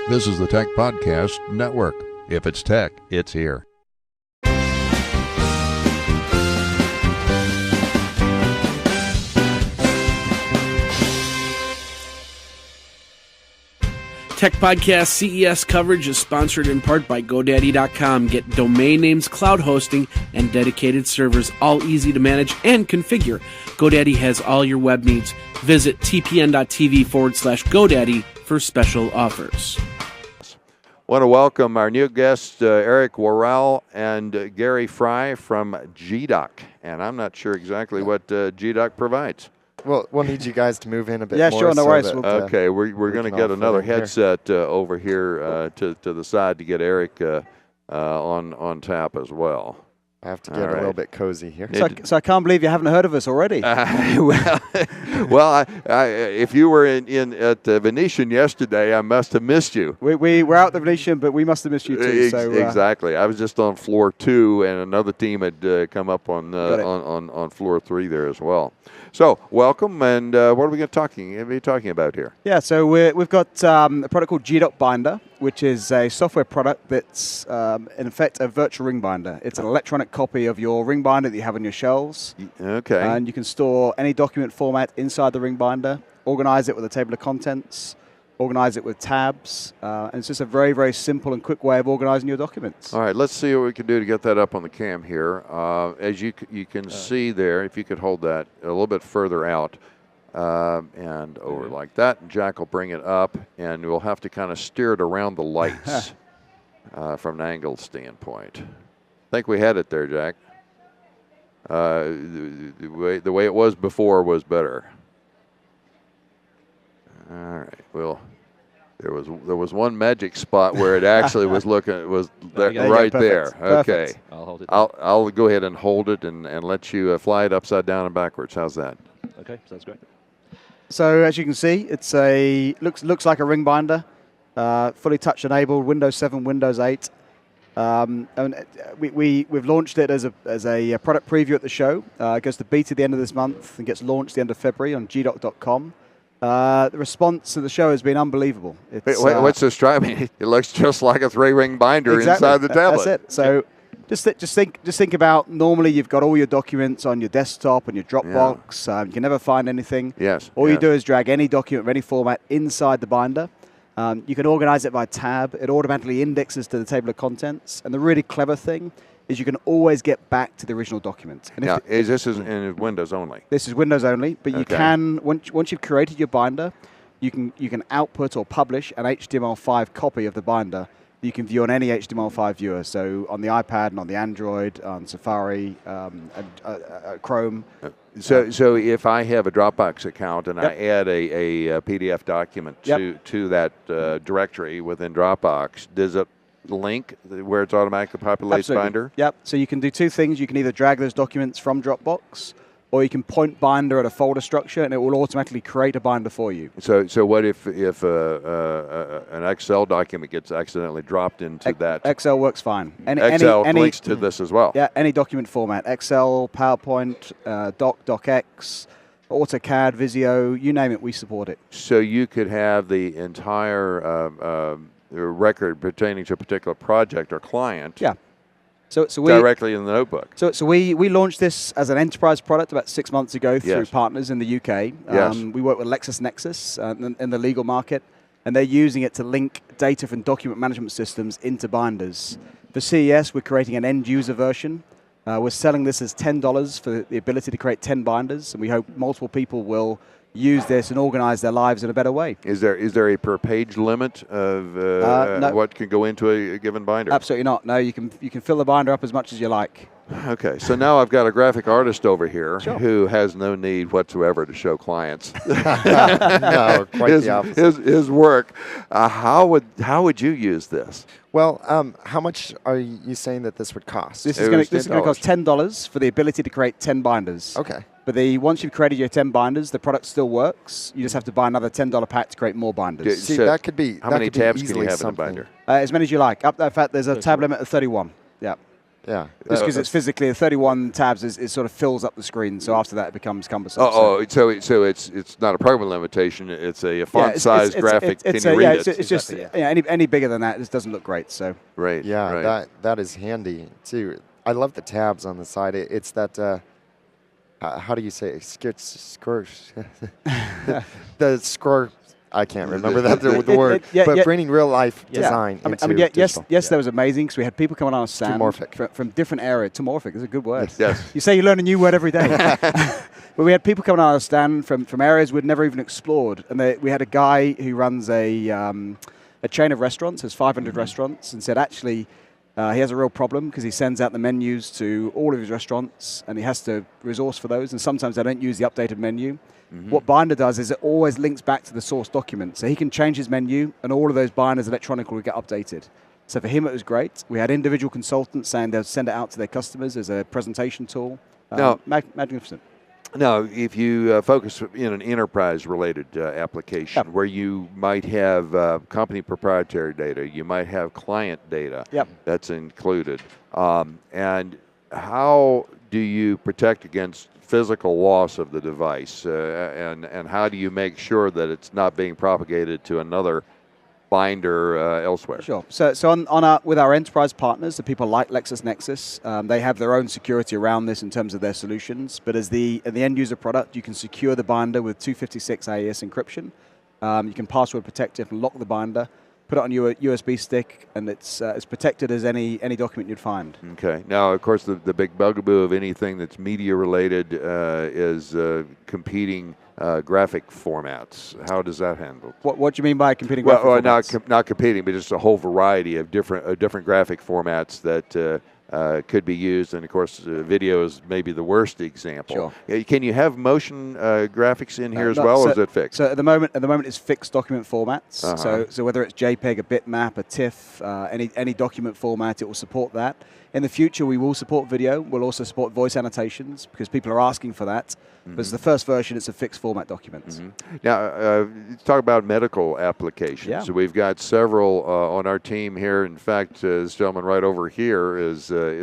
This is the Tech Podcast Network. If it's tech, it's here. Tech Podcast CES coverage is sponsored in part by GoDaddy.com. Get domain names, cloud hosting, and dedicated servers, all easy to manage and configure. GoDaddy has all your web needs. Visit TPN.TV/GoDaddy for special offers. I want to welcome our new guests, Eric Worrell and Gary Fry from gDoc. And I'm not sure exactly what gDoc provides. Well, we'll need you guys to move in a bit yeah, more. sure, no worries. Okay, we're going to get another headset over here to the side to get Eric on tap as well. I have to get a little bit cozy here. So I can't believe you haven't heard of us already. Well, if you were at the Venetian yesterday, I must have missed you. We were out the Venetian, but we must have missed you too. Exactly. I was just on floor 2, and another team had come up on floor 3 there as well. So, welcome, and what are we going to be talking about here? Yeah, so we've got a product called gDoc Binder, which is a software product that's, in effect, a virtual ring binder. It's an electronic copy of your ring binder that you have on your shelves. Okay. And you can store any document format inside the ring binder, organize it with a table of contents, organize it with tabs, and it's just a very, very simple and quick way of organizing your documents. All right, let's see what we can do to get that up on the cam here. As you can see there, if you could hold that a little bit further out and over like that, and Jack will bring it up, and we'll have to kind of steer it around the lights from an angle standpoint. I think we had it there, Jack. The way it was before was better. All right. Well, there was one magic spot where it actually was looking right there. Okay. I'll hold it. I'll go ahead and hold it and let you fly it upside down and backwards. How's that? Okay, sounds great. So as you can see, it's looks like a ring binder, fully touch enabled, Windows 7, Windows 8. And we've launched it as a product preview at the show. It goes to beta at the end of this month and gets launched at the end of February on gDoc.com. The response to the show has been unbelievable. What's so striking? It looks just like a 3-ring binder inside the tablet. That's it. So just think about, normally you've got all your documents on your desktop and your Dropbox. Yeah. You can never find anything. Yes. All you do is drag any document of any format inside the binder. You can organize it by tab. It automatically indexes to the table of contents. And the really clever thing is you can always get back to the original document. And now, this is in Windows only? This is Windows only, but you can, once you've created your binder, you can output or publish an HTML5 copy of the binder that you can view on any HTML5 viewer. So on the iPad and on the Android, on Safari, Chrome. So if I have a Dropbox account and I add a PDF document to that directory within Dropbox, does it link where it's automatically populates Absolutely. Binder? Yep. So you can do two things. You can either drag those documents from Dropbox, or you can point Binder at a folder structure, and it will automatically create a binder for you. So what if an Excel document gets accidentally dropped into that? Excel works fine. Excel links to this as well. Yeah, any document format. Excel, PowerPoint, DocX, AutoCAD, Visio, you name it, we support it. So you could have the entire record pertaining to a particular project or client. Yeah. So we directly in the notebook. So we launched this as an enterprise product about 6 months ago through partners in the UK. We work with LexisNexis in the legal market, and they're using it to link data from document management systems into binders. For CES, we're creating an end-user version. We're selling this as $10 for the ability to create 10 binders, and we hope multiple people will use this and organize their lives in a better way. Is there a per page limit of no. what can go into a given binder? Absolutely not. No, you can fill the binder up as much as you like. Okay, so now I've got a graphic artist over here Sure. who has no need whatsoever to show clients No, quite the opposite. his work. How would you use this? Well, how much are you saying that this would cost? This is going to cost $10 for the ability to create 10 binders. Okay. But once you've created your 10 binders, the product still works. You just have to buy another $10 pack to create more binders. See, So that could be how many tabs can you easily have in a something. binder? As many as you like. In fact, there's a tab limit of 31. Yeah. Yeah. Just because it's physically 31 tabs, it sort of fills up the screen. So after that, it becomes cumbersome. So it's not a program limitation. It's a font size graphic. Can you read it? It's just any bigger than that, it doesn't look great. So right. Yeah, right. that is handy too. I love the tabs on the side. It's that. How do you say it? The score. I can't remember the word. But bringing real life design into yes, that was amazing because we had people coming on our stand from different areas. Tumorphic is a good word. Yes. You say you learn a new word every day. But we had people coming on our stand from areas we'd never even explored, and we had a guy who runs a chain of restaurants, has 500 restaurants, and said actually he has a real problem because he sends out the menus to all of his restaurants, and he has to resource for those, and sometimes they don't use the updated menu. What Binder does is it always links back to the source document. So he can change his menu, and all of those binders electronically will get updated. So for him, it was great. We had individual consultants saying they'll send it out to their customers as a presentation tool. Magnificent. Now, if you focus in an enterprise-related application where you might have company proprietary data, you might have client data that's included, and how do you protect against physical loss of the device, and how do you make sure that it's not being propagated to another binder elsewhere? Sure. So with our enterprise partners, the people like LexisNexis, they have their own security around this in terms of their solutions. But as the end user product, you can secure the binder with 256 AES encryption. You can password protect it and lock the binder. Put it on your USB stick, and it's as protected as any document you'd find. Okay. Now, of course, the big bugaboo of anything that's media related is competing graphic formats. How does that handle? What do you mean by competing graphic formats? Not competing, but just a whole variety of different graphic formats that could be used, and of course, video is maybe the worst example. Sure. Can you have motion graphics in here as well, or is it fixed? So at the moment, it's fixed document formats. So whether it's JPEG, a bitmap, a TIFF, any document format, it will support that. In the future, we will support video. We'll also support voice annotations because people are asking for that. But as the first version, it's a fixed format document. Now, let's talk about medical applications. Yeah. So we've got several on our team here. In fact, this gentleman right over here has a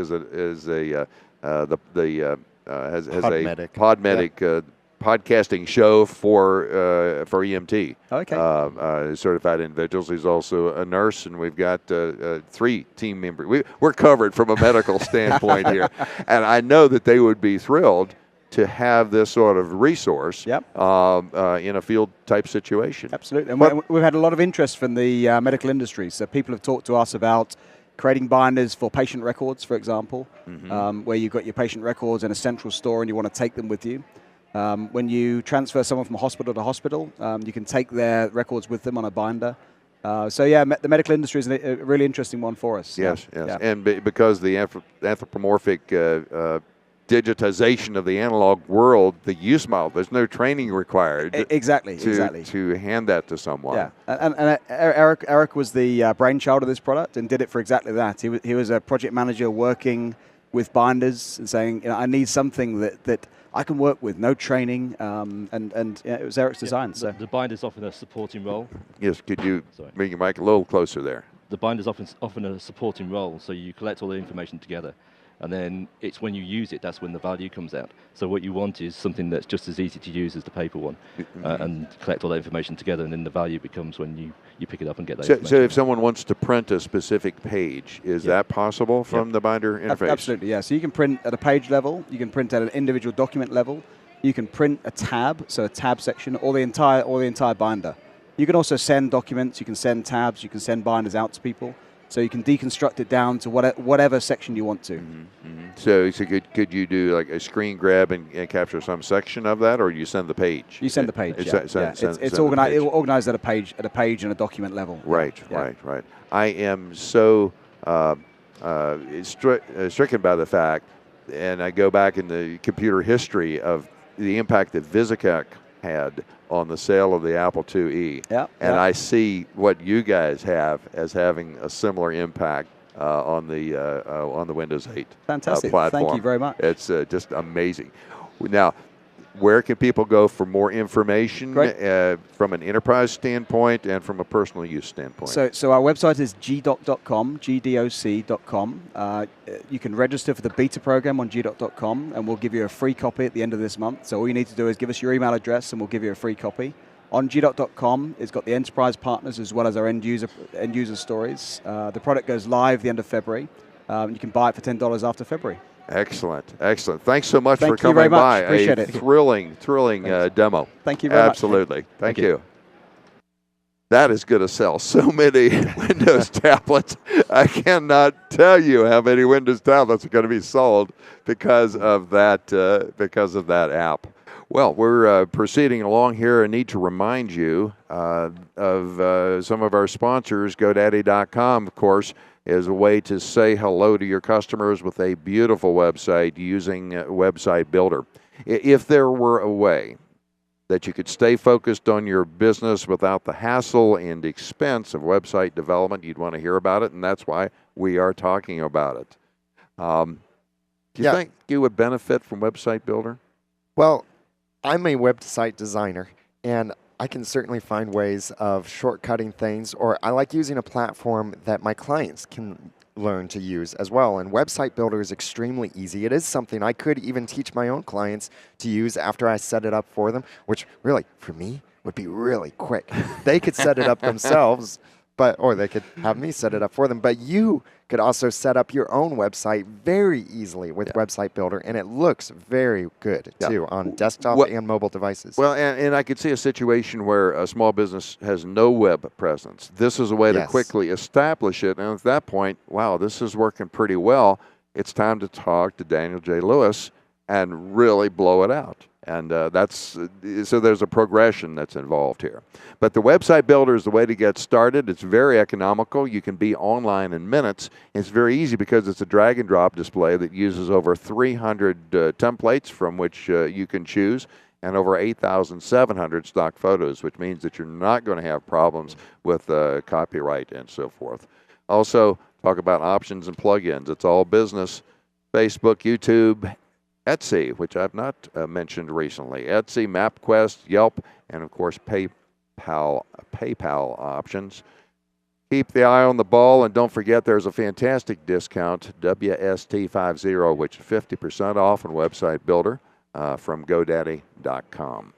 Podmedic podcasting show for EMT. Certified individuals. He's also a nurse, and we've got 3 team members. We're covered from a medical standpoint here, and I know that they would be thrilled to have this sort of resource in a field type situation. Absolutely, and we've had a lot of interest from the medical industry. So people have talked to us about creating binders for patient records, for example, where you've got your patient records in a central store and you want to take them with you. When you transfer someone from hospital to hospital, you can take their records with them on a binder. The medical industry is a really interesting one for us. Yes. And because the anthropomorphic digitization of the analog world, the use model, there's no training required. Exactly. To hand that to someone. Yeah, and Eric was the brainchild of this product and did it for exactly that. He was a project manager working with binders and saying, I need something that I can work with, no training, and it was Eric's design. So the binder's often a supporting role. Yes, could you bring your mic a little closer there? The binder's often a supporting role, so you collect all the information together, and then it's when you use it, that's when the value comes out. So what you want is something that's just as easy to use as the paper one, and collect all that information together, and then the value becomes when you pick it up and get that information. So if someone wants to print a specific page, is that possible from the binder interface? Absolutely, yeah. So you can print at a page level, you can print at an individual document level, you can print a tab, so a tab section, or the entire binder. You can also send documents, you can send tabs, you can send binders out to people. So you can deconstruct it down to whatever section you want to. So could you do like a screen grab and capture some section of that, or you send the page? You send the page. It's organized at a page and a document level. Right. I am so stricken by the fact, and I go back in the computer history of the impact that VisiCalc had on the sale of the Apple IIe, and I see what you guys have as having a similar impact on the Windows 8 Fantastic. platform. Thank you very much. It's just amazing. Now, where can people go for more information from an enterprise standpoint and from a personal use standpoint? So our website is gDoc.com, gDoc.com. You can register for the beta program on gDoc.com, and we'll give you a free copy at the end of this month. So all you need to do is give us your email address, and we'll give you a free copy. On gDoc.com, it's got the enterprise partners as well as our end user stories. The product goes live the end of February. You can buy it for $10 after February. Excellent, excellent. Thanks so much for Thank you very coming much. by. Appreciate it. Thrilling demo. Thank you very much. Absolutely. Thank you. That is going to sell so many Windows tablets. I cannot tell you how many Windows tablets are going to be sold because of that app. Well, we're proceeding along here. I need to remind you of some of our sponsors. GoDaddy.com, of course, is a way to say hello to your customers with a beautiful website using Website Builder. If there were a way that you could stay focused on your business without the hassle and expense of website development, you'd want to hear about it, and that's why we are talking about it. Do you think you would benefit from Website Builder? Well, I'm a website designer, and I can certainly find ways of shortcutting things, or I like using a platform that my clients can learn to use as well. And Website Builder is extremely easy. It is something I could even teach my own clients to use after I set it up for them, which really, for me, would be really quick. They could set it up themselves, or they could have me set it up for them. But you could also set up your own website very easily with Website Builder, and it looks very good, too, on desktop and mobile devices. Well, and I could see a situation where a small business has no web presence. This is a way to quickly establish it, and at that point, wow, this is working pretty well. It's time to talk to Daniel J. Lewis and really blow it out. And so there's a progression that's involved here. But the Website Builder is the way to get started. It's very economical. You can be online in minutes. It's very easy because it's a drag and drop display that uses over 300 templates from which you can choose, and over 8,700 stock photos, which means that you're not going to have problems with copyright and so forth. Also, talk about options and plugins. It's all business. Facebook, YouTube, Etsy, which I've not mentioned recently. Etsy, MapQuest, Yelp, and of course PayPal options. Keep the eye on the ball, and don't forget there's a fantastic discount, WST50, which is 50% off on Website Builder from GoDaddy.com.